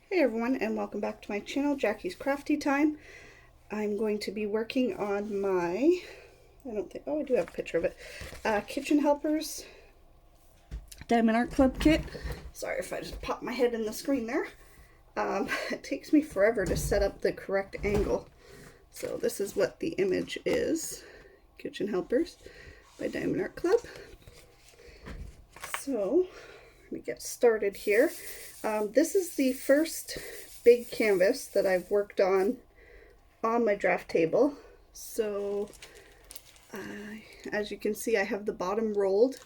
Hey everyone, and welcome back to my channel, Jackie's Crafty Time. I'm going to be working on my, I do have a picture of it, Kitchen Helpers Diamond Art Club kit. Sorry if I just popped my head in the screen there. It takes me forever to set up the correct angle. So this is what the image is. Kitchen Helpers by Diamond Art Club. So, let me get started here. This is the first big canvas that I've worked on my draft table. So as you can see, I have the bottom rolled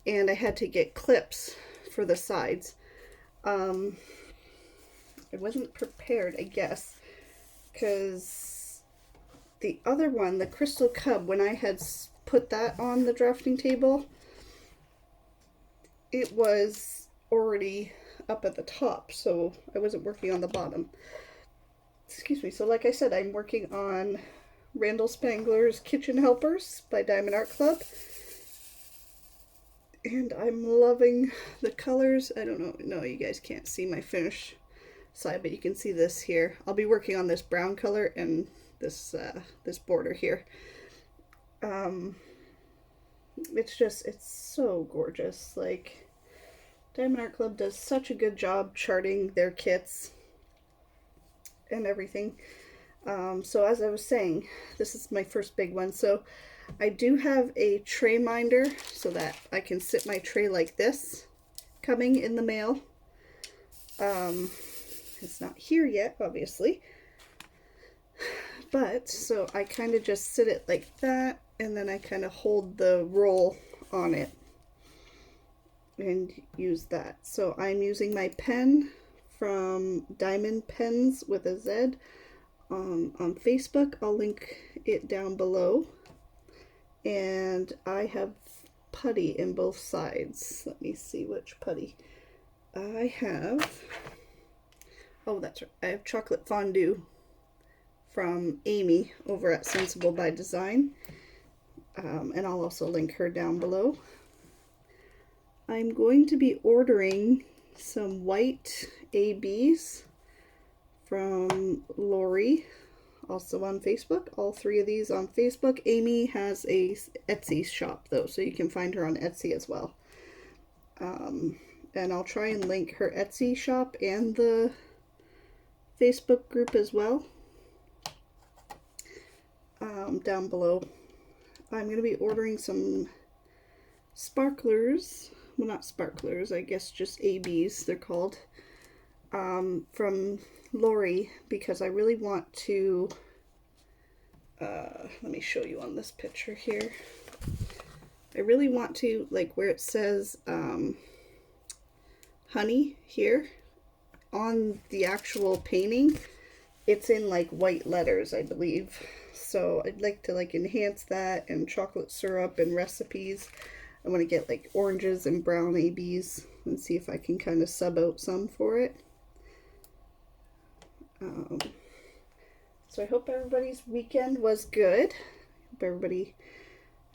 and I had to get clips for the sides. I wasn't prepared, I guess, because the other one, the Crystal Cub, when I had put that on the drafting table, it was already up at the top, so I wasn't working on the bottom. Excuse me. So like I said, I'm working on Randal Spangler's Kitchen Helpers by Diamond Art Club, and I'm loving the colors. I don't know, no, you guys can't see my finish side, but you can see this here. I'll be working on this brown color and this this border here. It's so gorgeous. Like, Diamond Art Club does such a good job charting their kits and everything. So as I was saying, this is my first big one. So I do have a tray minder so that I can sit my tray like this, coming in the mail. It's not here yet, obviously. But, so I kind of just sit it like that, and then I kind of hold the roll on it and use that. So I'm using my pen from Diamond Pens with a Z on Facebook. I'll link it down below. And I have putty in both sides. Let me see which putty. I have, oh that's right, I have chocolate fondue from Amy over at Sensible by Design. And I'll also link her down below. I'm going to be ordering some white ABs from Lori, also on Facebook. All three of these on Facebook. Amy has a Etsy shop though, so you can find her on Etsy as well. And I'll try and link her Etsy shop and the Facebook group as well down below. I'm going to be ordering some sparklers. Well, not sparklers, I guess just ABs they're called, from Lori, because I really want to, let me show you on this picture here. I really want to, like where it says honey here, on the actual painting, it's in like white letters, I believe. So I'd like to like enhance that, and chocolate syrup and recipes. I want to get like oranges and brown ABs and see if I can kind of sub out some for it. So I hope everybody's weekend was good. Hope everybody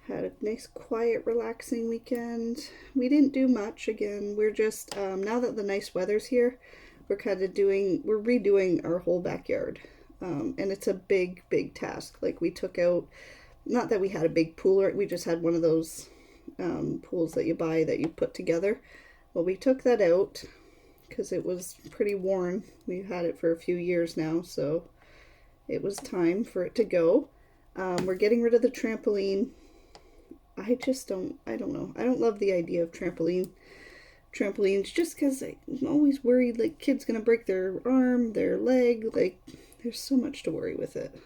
had a nice, quiet, relaxing weekend. We didn't do much. Again, we're just, now that the nice weather's here, we're redoing our whole backyard. And it's a big, big task. Like, we took out, not that we had a big pool, we just had one of those pools that you buy that you put together. Well, we took that out because it was pretty worn. We've had it for a few years now, so it was time for it to go. We're getting rid of the trampoline. I don't know. I don't love the idea of trampolines just because I'm always worried like kids gonna break their arm, their leg, like there's so much to worry with it.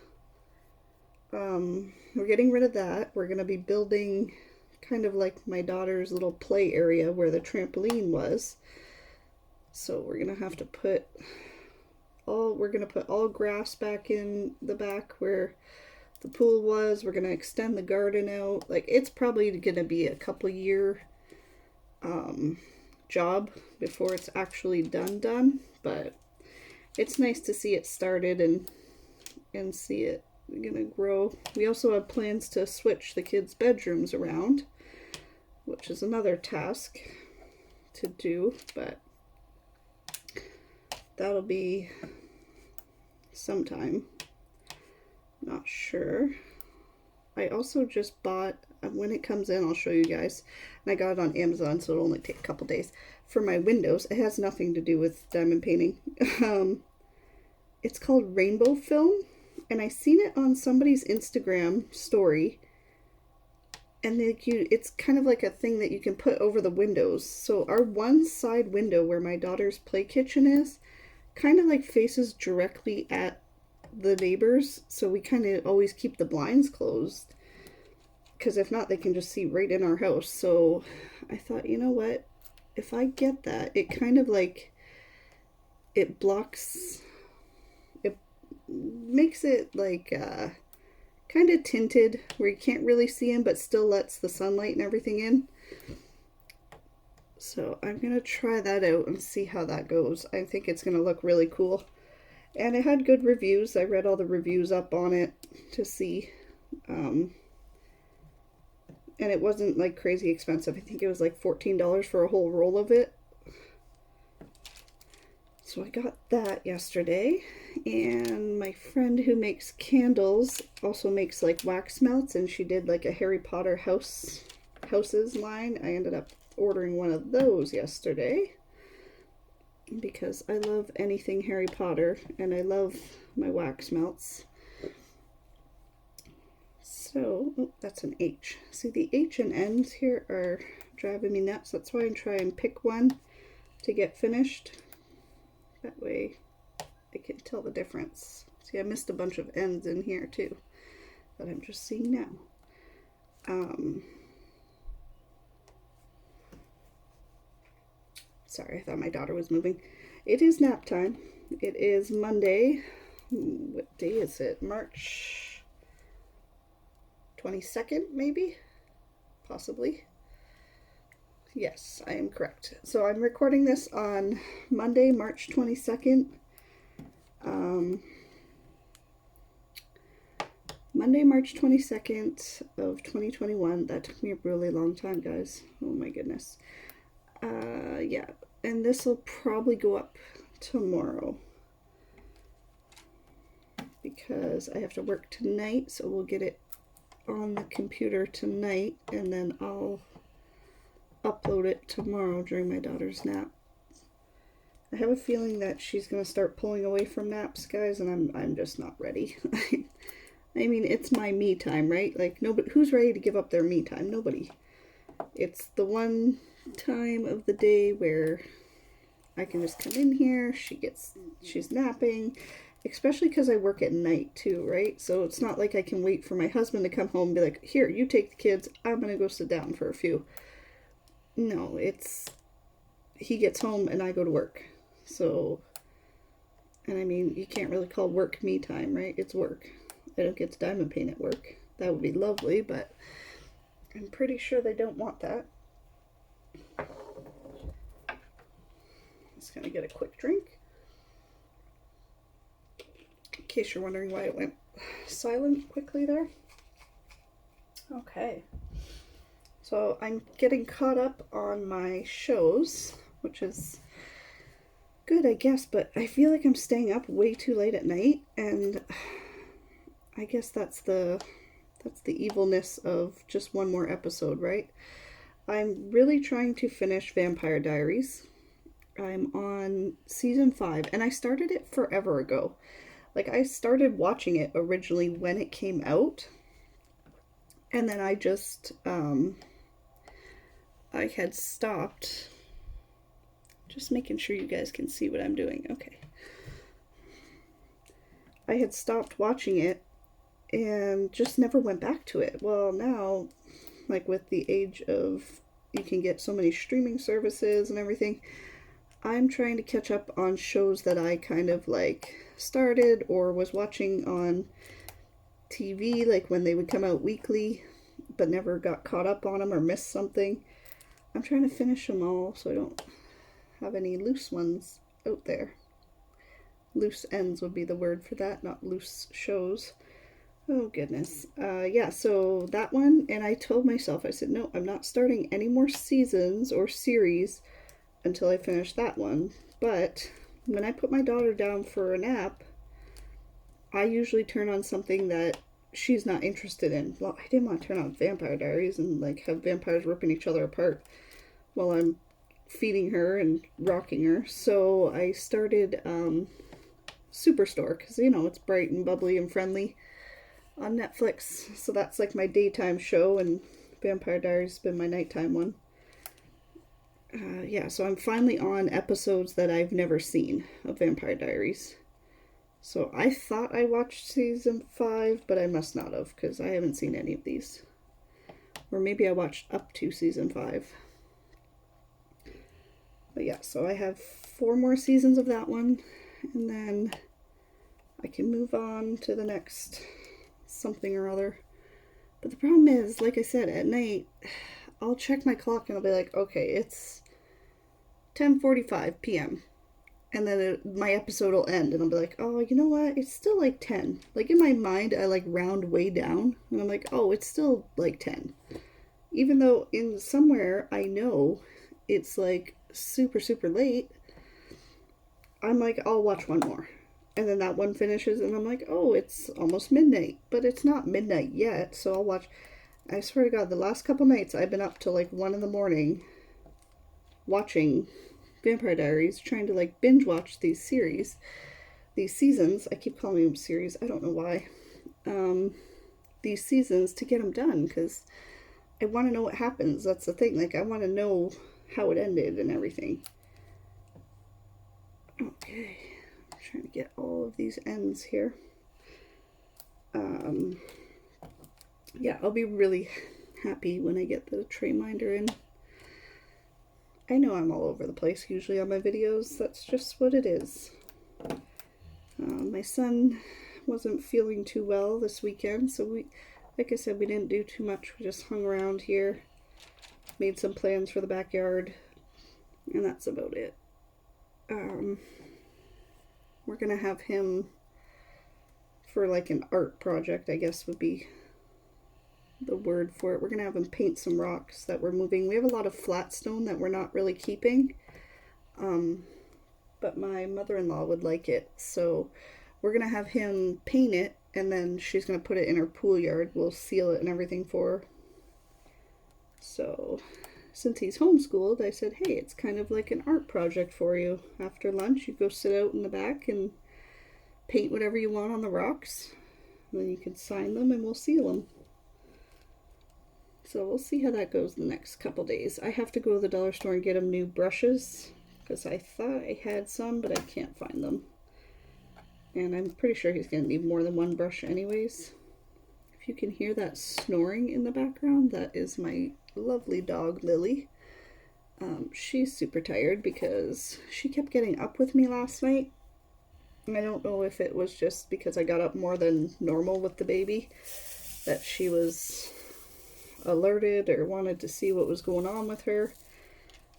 We're getting rid of that. We're gonna be building kind of like my daughter's little play area where the trampoline was. So we're gonna have to put all grass back in the back where the pool was. We're gonna extend the garden out. Like, it's probably gonna be a couple year job before it's actually done, but it's nice to see it started and see it gonna grow. We also have plans to switch the kids' bedrooms around, which is another task to do, but that'll be sometime. Not sure. I also just bought, when it comes in, I'll show you guys. And I got it on Amazon, so it'll only take a couple days. For my windows, it has nothing to do with diamond painting. It's called rainbow film. And I seen it on somebody's Instagram story. And it's kind of like a thing that you can put over the windows. So our one side window where my daughter's play kitchen is, kind of like faces directly at the neighbors. So we kind of always keep the blinds closed. Because if not, they can just see right in our house. So I thought, you know what? If I get that, it kind of like, it blocks, it makes it like kind of tinted where you can't really see him, but still lets the sunlight and everything in. So I'm going to try that out and see how that goes. I think it's going to look really cool. And it had good reviews. I read all the reviews up on it to see. And it wasn't like crazy expensive. I think it was like $14 for a whole roll of it. So I got that yesterday. And my friend who makes candles also makes like wax melts, and she did like a Harry Potter houses line. I ended up ordering one of those yesterday because I love anything Harry Potter and I love my wax melts. So, oh, that's an H. See, the H and N's here are driving me nuts. That's why I try and pick one to get finished. That way I can tell the difference. See, I missed a bunch of N's in here too that I'm just seeing now. Sorry, I thought my daughter was moving. It is nap time. It is Monday. What day is it? March 22nd, maybe? Possibly. Yes, I am correct. So I'm recording this on Monday, March 22nd. Monday, March 22nd of 2021. That took me a really long time, guys. Oh my goodness. Yeah, and this will probably go up tomorrow because I have to work tonight, so we'll get it on the computer tonight, and then I'll upload it tomorrow during my daughter's nap. I have a feeling that she's going to start pulling away from naps, guys, and I'm just not ready. I mean, it's my me time, right? Like, nobody, who's ready to give up their me time? Nobody. It's the one time of the day where I can just come in here, she's napping, especially because I work at night too, right? So it's not like I can wait for my husband to come home and be like, here, you take the kids, I'm gonna go sit down for a few. No, it's, he gets home and I go to work. So, and I mean, you can't really call work me time, right? It's work. I don't get to diamond paint at work. That would be lovely, but I'm pretty sure they don't want that. Just gonna get a quick drink. In case you're wondering why it went silent quickly there. Okay. So I'm getting caught up on my shows, which is good, I guess, but I feel like I'm staying up way too late at night, and I guess that's the evilness of just one more episode, right? I'm really trying to finish Vampire Diaries. I'm on season 5, and I started it forever ago. Like, I started watching it originally when it came out, and then I just, I had stopped. Just making sure you guys can see what I'm doing. Okay. I had stopped watching it and just never went back to it. Well, now, like with the age of, you can get so many streaming services and everything, I'm trying to catch up on shows that I kind of like started or was watching on TV, like when they would come out weekly, but never got caught up on them or missed something. I'm trying to finish them all so I don't have any loose ones out there. Loose ends would be the word for that, not loose shows. Oh goodness. Yeah, so that one, and I told myself, I said, no, I'm not starting any more seasons or series until I finish that one. But when I put my daughter down for a nap, I usually turn on something that she's not interested in. Well, I didn't want to turn on Vampire Diaries and like have vampires ripping each other apart while I'm feeding her and rocking her. So I started Superstore, because you know it's bright and bubbly and friendly on Netflix. So that's like my daytime show, and Vampire Diaries has been my nighttime one. Yeah, so I'm finally on episodes that I've never seen of Vampire Diaries. So I thought I watched season 5, but I must not have, because I haven't seen any of these. Or maybe I watched up to season 5. But yeah, so I have 4 more seasons of that one, and then I can move on to the next something or other. But the problem is, like I said, at night, I'll check my clock and I'll be like, okay, it's 10:45 p.m. And then my episode will end and I'll be like, oh, you know what? It's still like 10. Like in my mind, I like round way down and I'm like, oh, it's still like 10. Even though in somewhere I know it's like super, super late, I'm like, I'll watch one more. And then that one finishes and I'm like, oh, it's almost midnight. But it's not midnight yet, so I'll watch. I swear to God, the last couple nights I've been up till like 1 in the morning watching Vampire Diaries, trying to like binge watch these series, these seasons. I keep calling them series, I don't know why. These seasons to get them done, because I want to know what happens. That's the thing. Like, I want to know how it ended and everything. Okay, I'm trying to get all of these ends here. Yeah, I'll be really happy when I get the tray minder in. I know I'm all over the place usually on my videos. That's just what it is. My son wasn't feeling too well this weekend, so like I said, we didn't do too much. We just hung around here, made some plans for the backyard, and that's about it. We're gonna have him for like an art project, I guess would be the word for it. We're gonna have him paint some rocks that we're moving. We have a lot of flat stone that we're not really keeping, but my mother-in-law would like it, so we're gonna have him paint it, and then she's gonna put it in her pool yard. We'll seal it and everything for her. So since he's homeschooled, I said, hey, it's kind of like an art project for you. After lunch, you go sit out in the back and paint whatever you want on the rocks, and then you can sign them and we'll seal them. So we'll see how that goes the next couple days. I have to go to the dollar store and get him new brushes, because I thought I had some, but I can't find them. And I'm pretty sure he's going to need more than one brush anyways. If you can hear that snoring in the background, that is my lovely dog, Lily. She's super tired because she kept getting up with me last night. I don't know if it was just because I got up more than normal with the baby, that she was alerted or wanted to see what was going on with her.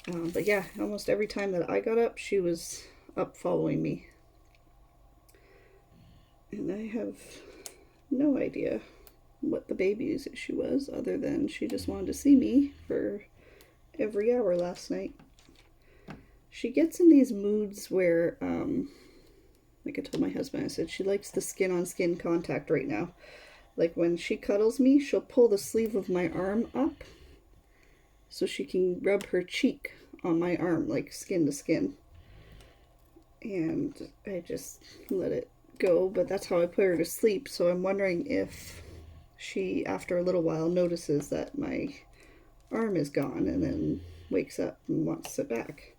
But yeah, almost every time that I got up, she was up following me. And I have no idea what the baby's issue was, other than she just wanted to see me for every hour last night. She gets in these moods where, like I told my husband, I said she likes the skin-on-skin contact right now. Like when she cuddles me, she'll pull the sleeve of my arm up so she can rub her cheek on my arm, like skin to skin. And I just let it go, but that's how I put her to sleep. So I'm wondering if she, after a little while, notices that my arm is gone and then wakes up and wants to sit back.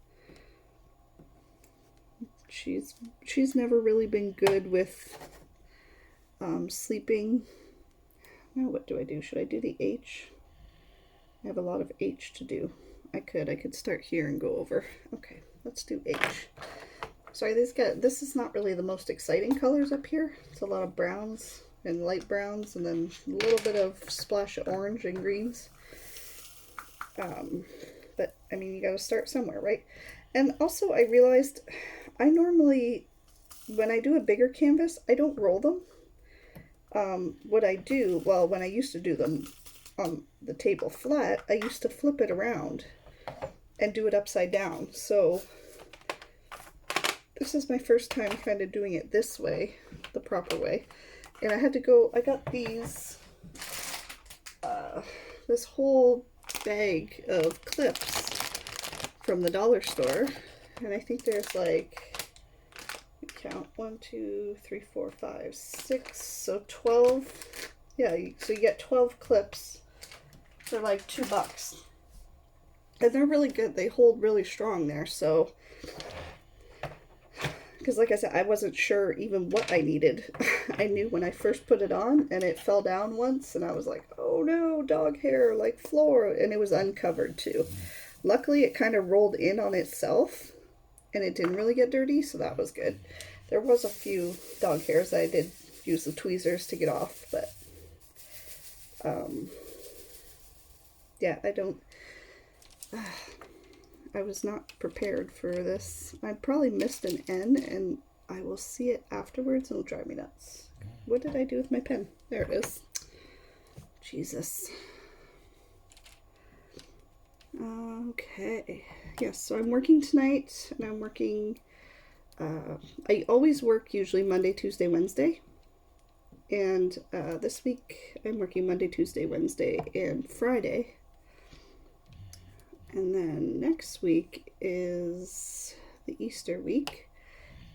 She's never really been good with sleeping. Now what do I do? Should I do the H? I have a lot of H to do. I could start here and go over. Okay, let's do H. Sorry, this is not really the most exciting colors up here. It's a lot of browns and light browns, and then a little bit of splash of orange and greens. But I mean, you gotta start somewhere, right? And also I realized I normally, when I do a bigger canvas, I don't roll them. What I do, well, when I used to do them on the table flat, I used to flip it around and do it upside down. So this is my first time kind of doing it this way, the proper way. And I had to go, I got these, this whole bag of clips from the dollar store. And I think there's like, count 1, 2, 3, 4, 5, 6, so 12. Yeah, so you get 12 clips for like $2. And they're really good. They hold really strong there. So, because like I said, I wasn't sure even what I needed. I knew when I first put it on and it fell down once and I was like, oh no, dog hair, like floor. And it was uncovered too. Luckily, it kind of rolled in on itself and it didn't really get dirty. So that was good. There was a few dog hairs that I did use the tweezers to get off, but yeah, I was not prepared for this. I probably missed an N and I will see it afterwards and it'll drive me nuts. What did I do with my pen? There it is. Jesus. Okay. Yes, so I'm working tonight and I'm working, I always work usually Monday, Tuesday, Wednesday. And this week I'm working Monday, Tuesday, Wednesday, and Friday. And then next week is the Easter week,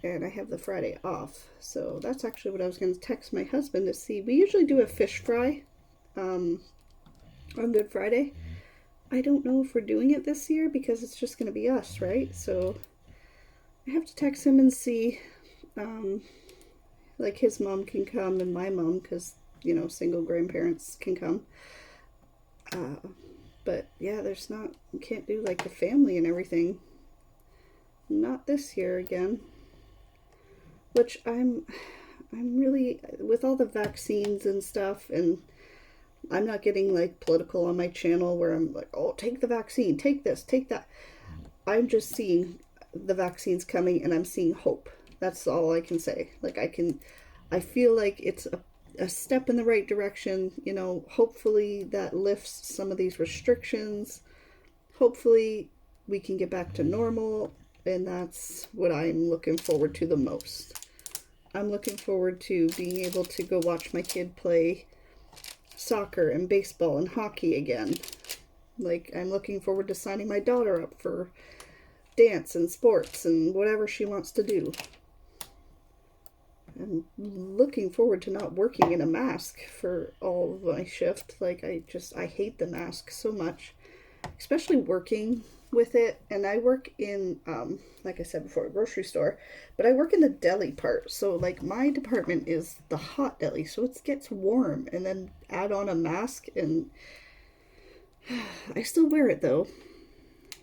and I have the Friday off. So that's actually what I was going to text my husband to see. We usually do a fish fry on Good Friday. I don't know if we're doing it this year because it's just going to be us, right? So I have to text him and see, like his mom can come and my mom, because, you know, single grandparents can come. But yeah, there's not, you can't do like the family and everything. Not this year again. Which I'm really, with all the vaccines and stuff, and I'm not getting like political on my channel where I'm like, oh, take the vaccine, take this, take that. I'm just seeing the vaccines coming and I'm seeing hope. That's all I can say. Like I feel like it's a step in the right direction, you know. Hopefully that lifts some of these restrictions. Hopefully we can get back to normal, and that's what I'm looking forward to the most. I'm looking forward to being able to go watch my kid play soccer and baseball and hockey again. Like, I'm looking forward to signing my daughter up for dance and sports and whatever she wants to do. I'm looking forward to not working in a mask for all of my shift. Like, I hate the mask so much, especially working with it. And I work in, like I said before, a grocery store, but I work in the deli part. So like my department is the hot deli. So it gets warm, and then add on a mask, and I still wear it though.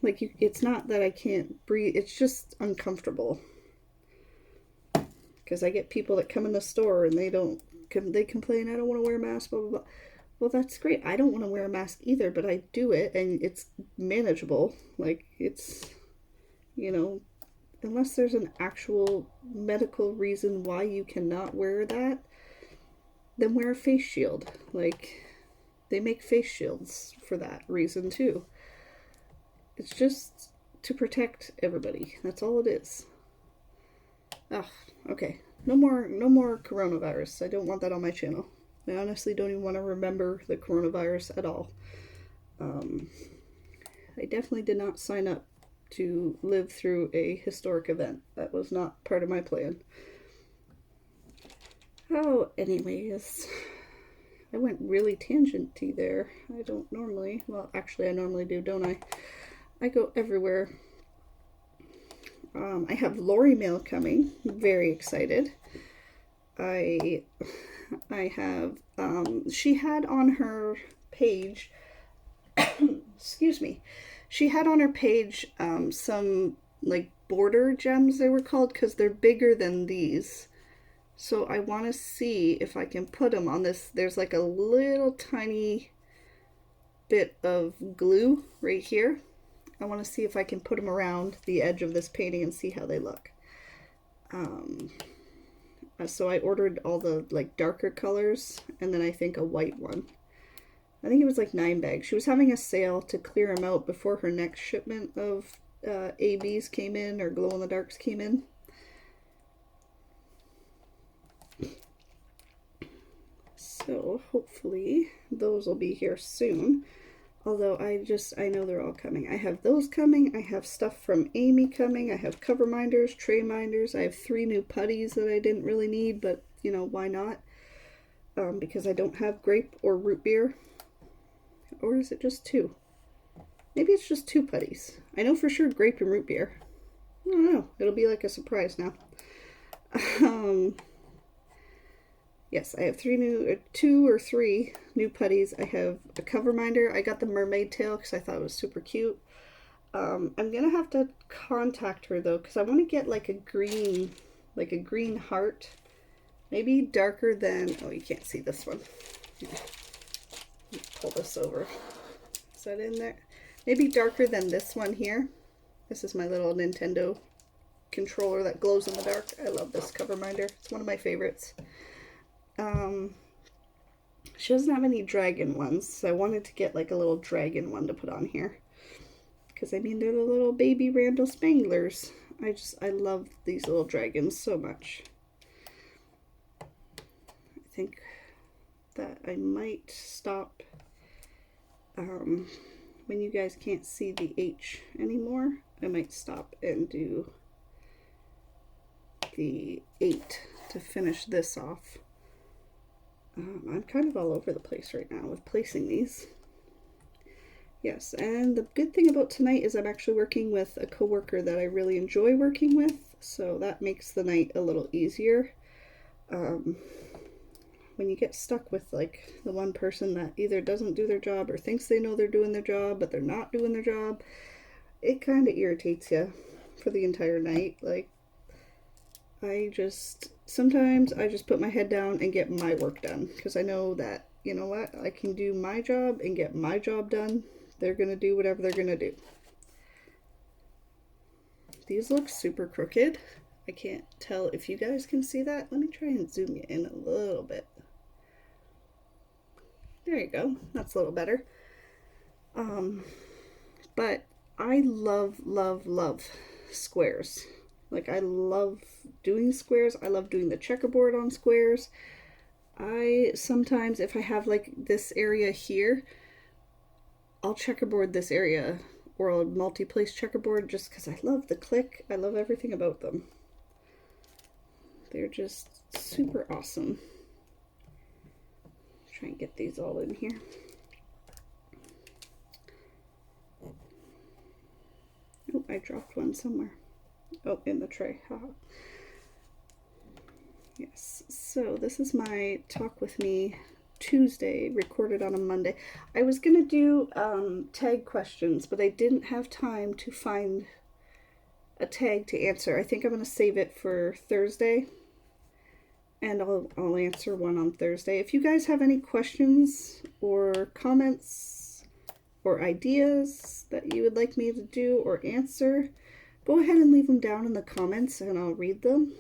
Like, it's not that I can't breathe. It's just uncomfortable. Because I get people that come in the store and they complain, I don't want to wear a mask, blah, blah, blah. Well, that's great. I don't want to wear a mask either, but I do it and it's manageable. Like, it's, you know, unless there's an actual medical reason why you cannot wear that, then wear a face shield. Like, they make face shields for that reason too. It's just to protect everybody. That's all it is. Ugh, okay. No more coronavirus. I don't want that on my channel. I honestly don't even want to remember the coronavirus at all. I definitely did not sign up to live through a historic event. That was not part of my plan. Oh, anyways. I went really tangenty there. I don't normally. Well, actually, I normally do, don't I? I go everywhere. I have Lori mail coming. I'm very excited. I have, she had on her page, excuse me, she had on her page some like border gems, they were called, because they're bigger than these. So I want to see if I can put them on this. There's like a little tiny bit of glue right here. I want to see if I can put them around the edge of this painting and see how they look. So I ordered all the like darker colors, and then I think a white one. I think it was like 9 bags. She was having a sale to clear them out before her next shipment of ABs came in, or glow in the darks came in. So hopefully those will be here soon. Although I know they're all coming. I have those coming. I have stuff from Amy coming. I have cover minders, tray minders. I have 3 new putties that I didn't really need, but you know, why not? Because I don't have grape or root beer. Or is it just 2? Maybe it's just 2 putties. I know for sure grape and root beer. I don't know. It'll be like a surprise now. Yes, I have 2 or 3 new putties. I have a cover minder. I got the mermaid tail because I thought it was super cute. I'm gonna have to contact her though, because I want to get like a green heart. Maybe darker than, oh, you can't see this one. Pull this over. Is that in there? Maybe darker than this one here. This is my little Nintendo controller that glows in the dark. I love this cover minder. It's one of my favorites. She doesn't have any dragon ones, so I wanted to get like a little dragon one to put on here. Because I mean, they're the little baby Randal Spanglers. I love these little dragons so much. I think that I might stop when you guys can't see the H anymore. I might stop and do the 8 to finish this off. I'm kind of all over the place right now with placing these. Yes, and the good thing about tonight is I'm actually working with a coworker that I really enjoy working with, so that makes the night a little easier. When you get stuck with like the one person that either doesn't do their job or thinks they know they're doing their job, but they're not doing their job, it kind of irritates you for the entire night. Like, sometimes I just put my head down and get my work done, because I know that, you know what, I can do my job and get my job done. They're going to do whatever they're going to do. These look super crooked. I can't tell if you guys can see that. Let me try and zoom you in a little bit. There you go. That's a little better. But I love squares. Like, I love doing squares. I love doing the checkerboard on squares. I sometimes, if I have like this area here, I'll checkerboard this area, or I'll multi-place checkerboard, just because I love the click. I love everything about them. They're just super awesome. Try and get these all in here. Oh, I dropped one somewhere. Oh, in the tray. Haha. Yes, so this is my Talk With Me Tuesday, recorded on a Monday. I was going to do tag questions, but I didn't have time to find a tag to answer. I think I'm going to save it for Thursday, and I'll answer one on Thursday. If you guys have any questions or comments or ideas that you would like me to do or answer, go ahead and leave them down in the comments and I'll read them.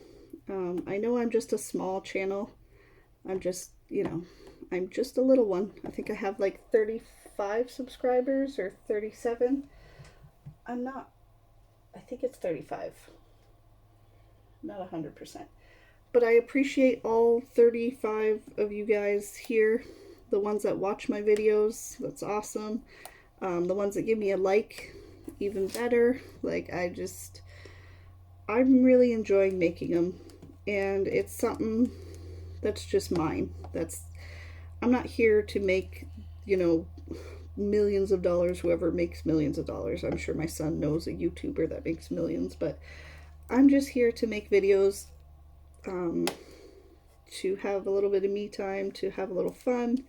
I know I'm just a small channel. I'm just, you know, I'm just a little one. I think I have like 35 subscribers or 37. I think it's 35. Not 100%. But I appreciate all 35 of you guys here. The ones that watch my videos, that's awesome. The ones that give me a like, even better. Like, I'm really enjoying making them. And it's something that's just mine. I'm not here to make, you know, millions of dollars, whoever makes millions of dollars. I'm sure my son knows a YouTuber that makes millions, but I'm just here to make videos, to have a little bit of me time, to have a little fun.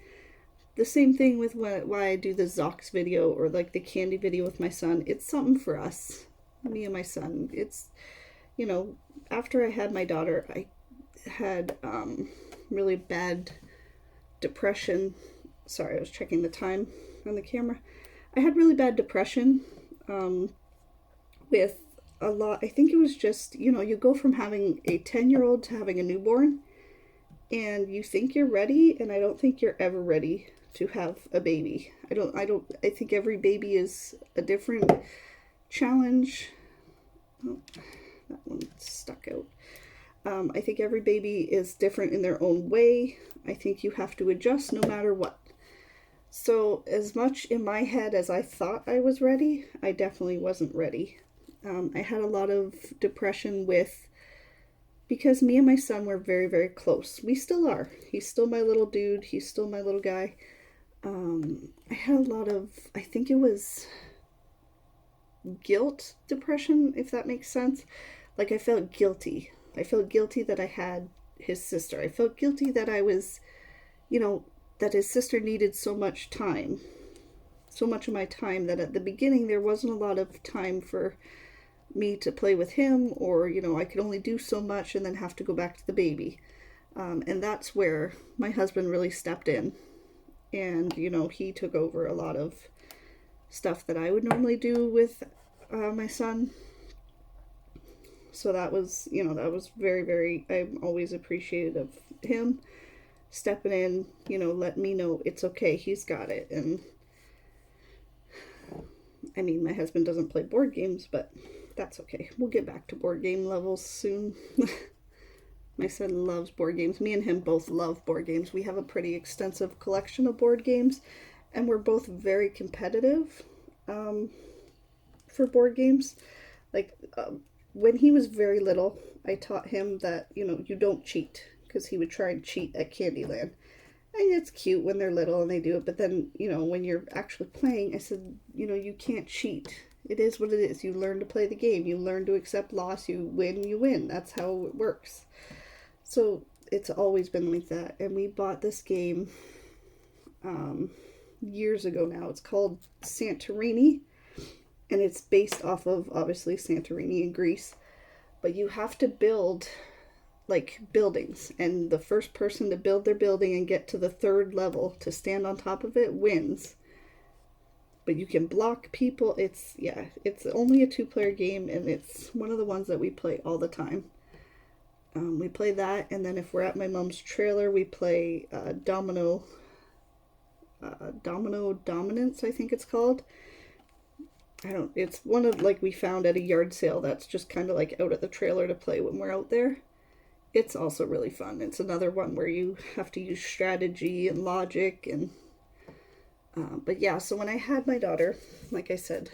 The same thing with why I do the Zox video or like the candy video with my son. It's something for us, me and my son. It's, you know, after I had my daughter, I had really bad depression. Sorry, I was checking the time on the camera. I had really bad depression with a lot. I think it was just, you know, you go from having a 10-year-old to having a newborn, and you think you're ready, and I don't think you're ever ready to have a baby. I think every baby is a different challenge. Oh, that one stuck out. I think every baby is different in their own way. I think you have to adjust no matter what. So as much in my head as I thought I was ready, I definitely wasn't ready. I had a lot of depression because me and my son were very, very close. We still are. He's still my little dude. He's still my little guy. I had a lot of, I think it was guilt depression, if that makes sense. Like I felt guilty. I felt guilty that I had his sister. I felt guilty that I was, that his sister needed so much time. So much of my time that at the beginning there wasn't a lot of time for me to play with him, or, I could only do so much and then have to go back to the baby. And that's where my husband really stepped in. And, he took over a lot of stuff that I would normally do with my son. So that was, very, very, I'm always appreciative of him stepping in, letting me know it's okay, he's got it. And I mean, my husband doesn't play board games, but that's okay. We'll get back to board game levels soon. My son loves board games. Me and him both love board games. We have a pretty extensive collection of board games, and we're both very competitive for board games. Like, when he was very little, I taught him that, you don't cheat, because he would try and cheat at Candyland. And it's cute when they're little and they do it, but then, when you're actually playing, I said, you can't cheat. It is what it is. You learn to play the game. You learn to accept loss. You win. That's how it works. So it's always been like that. And we bought this game years ago now. It's called Santorini, and it's based off of, obviously, Santorini in Greece. But you have to build buildings, and the first person to build their building and get to the third level to stand on top of it wins. But you can block people. It's only a 2-player game, and it's one of the ones that we play all the time. We play that, and then if we're at my mom's trailer, we play Domino Dominance, I think it's called. It's one of, we found at a yard sale that's just kind of out at the trailer to play when we're out there. It's also really fun. It's another one where you have to use strategy and logic, and but yeah, so when I had my daughter, like I said,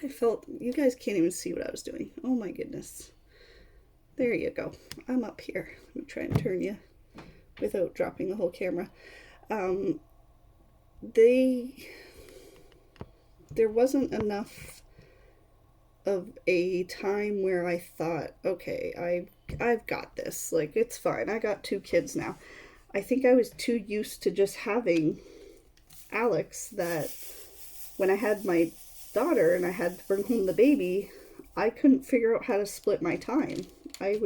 I felt, you guys can't even see what I was doing. Oh my goodness. There you go. I'm up here. Let me try and turn you without dropping the whole camera. There wasn't enough of a time where I thought, okay, I've got this. It's fine. I got 2 kids now. I think I was too used to just having Alex that when I had my daughter and I had to bring home the baby, I couldn't figure out how to split my time. I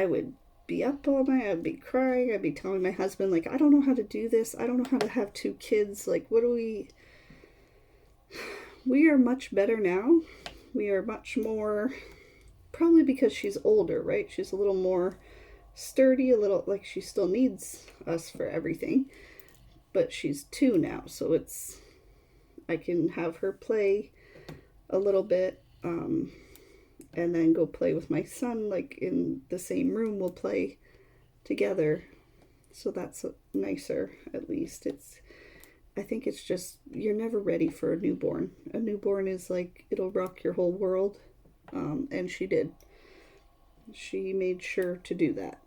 would be up all night, I'd be crying, I'd be telling my husband, I don't know how to do this, I don't know how to have 2 kids, we are much better now. We are much more, probably because she's older, right? She's a little more sturdy, a little, she still needs us for everything, but she's 2 now, so I can have her play a little bit, and then go play with my son, in the same room, we'll play together. So that's nicer, at least. I think it's just, you're never ready for a newborn. A newborn is it'll rock your whole world. And she did. She made sure to do that.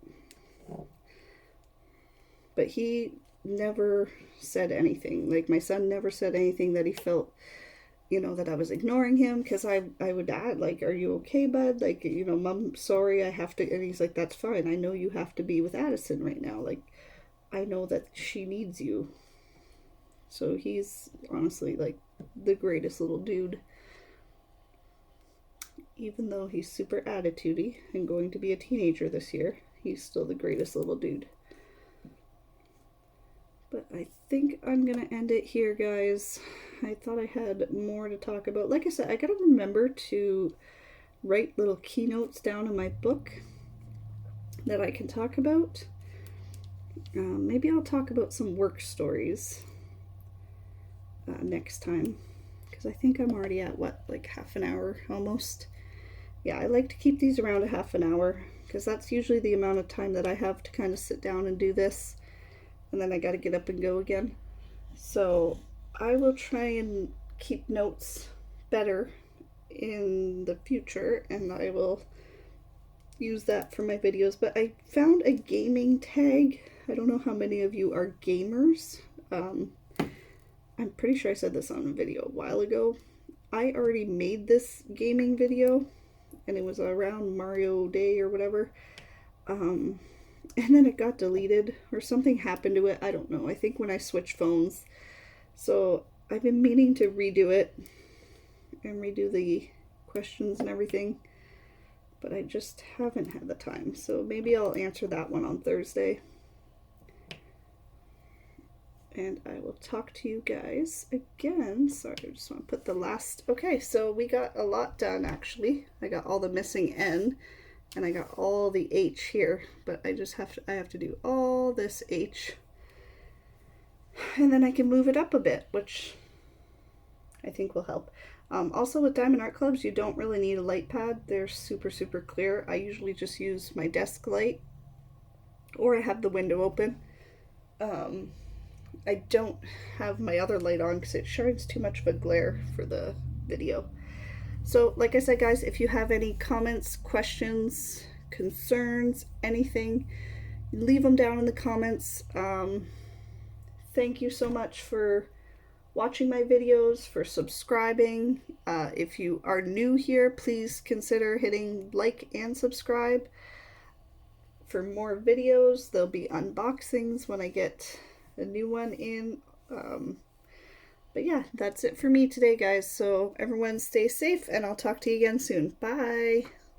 But he never said anything. My son never said anything that he felt, that I was ignoring him, because I would add, are you okay, bud? Mom, sorry, I have to, and he's like, that's fine. I know you have to be with Addison right now. I know that she needs you. So he's honestly, the greatest little dude. Even though he's super attitudey and going to be a teenager this year, he's still the greatest little dude. But I think I'm going to end it here, guys. I thought I had more to talk about. Like I said, I got to remember to write little keynotes down in my book that I can talk about. Maybe I'll talk about some work stories next time. Because I think I'm already at, half an hour almost. Yeah, I like to keep these around a half an hour because that's usually the amount of time that I have to kind of sit down and do this, and then I got to get up and go again. So I will try and keep notes better in the future, and I will use that for my videos. But I found a gaming tag. I don't know how many of you are gamers. I'm pretty sure I said this on a video a while ago. I already made this gaming video, and it was around Mario Day or whatever. And then it got deleted, or something happened to it. I don't know. I think when I switched phones. So I've been meaning to redo it and redo the questions and everything, but I just haven't had the time. So maybe I'll answer that one on Thursday. And I will talk to you guys again. Sorry, I just want to put the last... Okay, so we got a lot done, actually. I got all the missing N, and I got all the H here, but I have to do all this H. And then I can move it up a bit, which I think will help. Also with Diamond Art Clubs, you don't really need a light pad. They're super, super clear. I usually just use my desk light, or I have the window open. I don't have my other light on because it shines too much of a glare for the video. So like I said, guys, if you have any comments, questions, concerns, anything, leave them down in the comments. Thank you so much for watching my videos, for subscribing. If you are new here, please consider hitting like and subscribe for more videos. There'll be unboxings when I get a new one in. But yeah, that's it for me today, guys. So everyone stay safe, and I'll talk to you again soon. Bye.